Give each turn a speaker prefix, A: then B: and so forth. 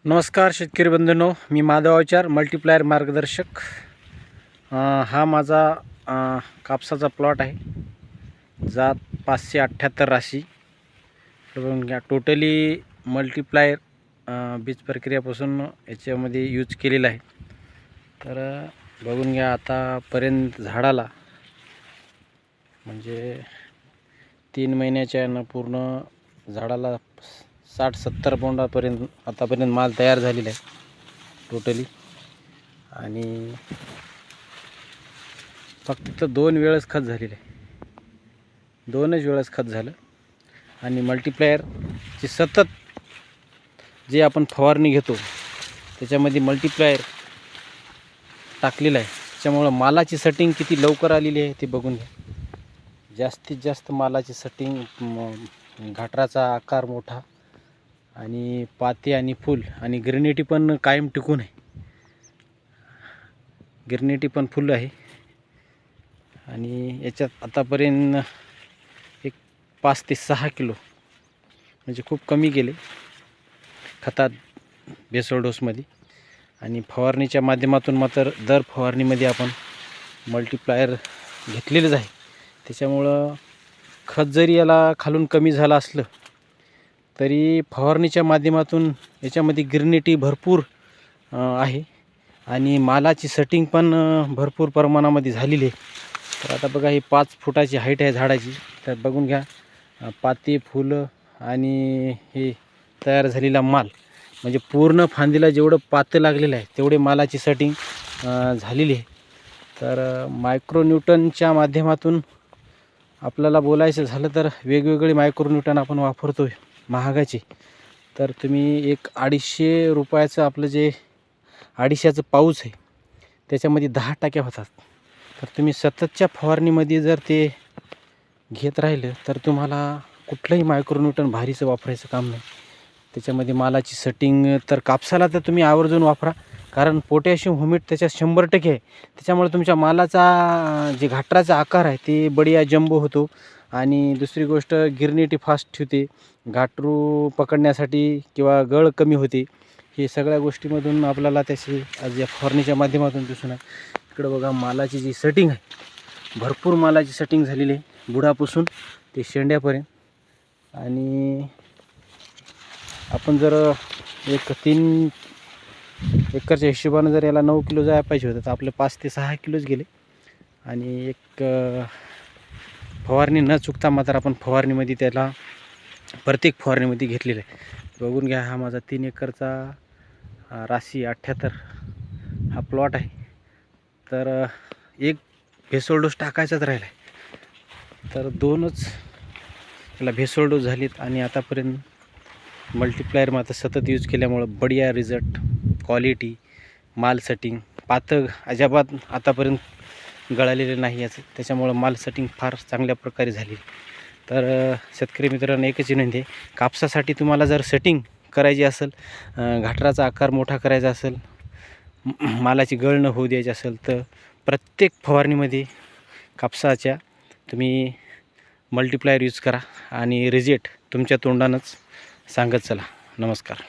A: नमस्कार शेतकरी बंधूंनो, मी माधव अवचार मल्टीप्लायर मार्गदर्शक. हा माझा कापसाचा प्लॉट आहे. जात 578 राशी. बघून घ्या, टोटली मल्टीप्लायर बीज प्रक्रियापासून याच्यामध्ये यूज केलेला आहे. तर बघून घ्या, आतापर्यंत झाडाला म्हणजे 3 महिन्याच्या न पूर्ण झाडाला 60-70 बोंडापर्यंत आतापर्यंत माल तयार झालेला आहे टोटली. आणि फक्त 2 वेळेस खत झालेलं आहे, 2च वेळेस खत झालं. आणि मल्टीप्लायरची सतत जे आपण फवारणी घेतो त्याच्यामध्ये मल्टीप्लायर टाकलेलं आहे. त्याच्यामुळं मालाची सेटिंग किती लवकर आलेली आहे ते बघून घ्या. जास्तीत जास्त मालाची सेटिंग, घाटराचा आकार मोठा आणि पाते आणि फूल आणि ग्रेनिटी पण कायम टिकून आहे. ग्रेनिटी पण फुल आहे. आणि याच्यात आतापर्यंत एक 5 ते 6 किलो म्हणजे खूप कमी गेले खतात बेसोल डोसमध्ये. आणि फवारणीच्या माध्यमातून मात्र दर फवारणीमध्ये आपण मल्टीप्लायर घेतलेलंच आहे. त्याच्यामुळं खत जरी याला खालून कमी झालं असलं तरी फवारणीच्या माध्यमातून याच्यामध्ये ग्रेनिटी भरपूर आहे आणि मालाची सेटिंग पण भरपूर प्रमाणामध्ये झालेली आहे. तर आता बघा, ही 5 फुटाची हाईट आहे झाडाची. तर बघून घ्या, पाती, फुलं आणि हे तयार झालेला माल म्हणजे पूर्ण फांदीला जेवढं पातं लागलेलं आहे तेवढे मालाची सेटिंग झालेली आहे. तर मायक्रोन्यूटनच्या माध्यमातून आपल्याला बोलायचं झालं तर वेगवेगळे मायक्रोन्यूटन आपण वापरतो महागाचे. तर तुम्ही एक 250 रुपयाचं आपलं जे 250चं पाऊच आहे त्याच्यामध्ये 10 टाक्या होतात. तर तुम्ही सततच्या फवारणीमध्ये जर ते घेत राहिलं तर तुम्हाला कुठलंही मायक्रोन्यूटन भारीचं वापरायचं काम नाही. त्याच्यामध्ये मालाची सेटिंग तर कापसाला तर तुम्ही आवर्जून वापरा, कारण पोटॅशियम ह्युमिट त्याच्यात 100% आहे. त्याच्यामुळे तुमच्या मालाचा जे घाटराचा आकार आहे ते बढिया जंबो होतो. आणि दुसरी गोष्ट, गिरनिटी फास्ट ठेवते, घाटरू पकडण्यासाठी किंवा गळ कमी होते. हे सगळ्या गोष्टीमधून आपल्याला त्याची आज या फवारणीच्या माध्यमातून दिसून आहे. इकडं बघा, मालाची जी सेटिंग आहे, भरपूर मालाची सेटिंग झालेली आहे बुडापासून ते शेंड्यापर्यंत. आणि आपण जर एक 3 एकरच्या हिशोबानं जर याला 9 किलो जायला पाहिजे होतं तर आपलं 5 ते 6 किलोच गेले. आणि एक फवारणी न चुकता मात्र आपण फवारणीमध्ये त्याला प्रत्येक फवारणीमध्ये घेतलेलं आहे. बघून घ्या, हा माझा 3 एकरचा राशी 78 हा प्लॉट आहे. तर एक भेसोल डोस टाकायचाच राहिला आहे, तर 2च त्याला भेसोल डोस झालीत. आणि आतापर्यंत मल्टीप्लायर मात्र सतत यूज केल्यामुळं बढिया रिझल्ट, क्वालिटी, माल सेटिंग, पातं अजिबात आतापर्यंत गळालेलं नाही याचं. त्याच्यामुळं माल सेटिंग फार चांगल्या प्रकारे झाली. तर शेतकरी मित्रांनो, एकच विनंती आहे, कापसासाठी तुम्हाला जर सेटिंग करायची असेल, घाटराचा आकार मोठा करायचा असेल, मालाची गळ न होऊ द्यायची असेल, तर प्रत्येक फवारणीमध्ये कापसाच्या तुम्ही मल्टीप्लायर यूज करा आणि रिजेक्ट तुमच्या तोंडानंच सांगत चला. नमस्कार.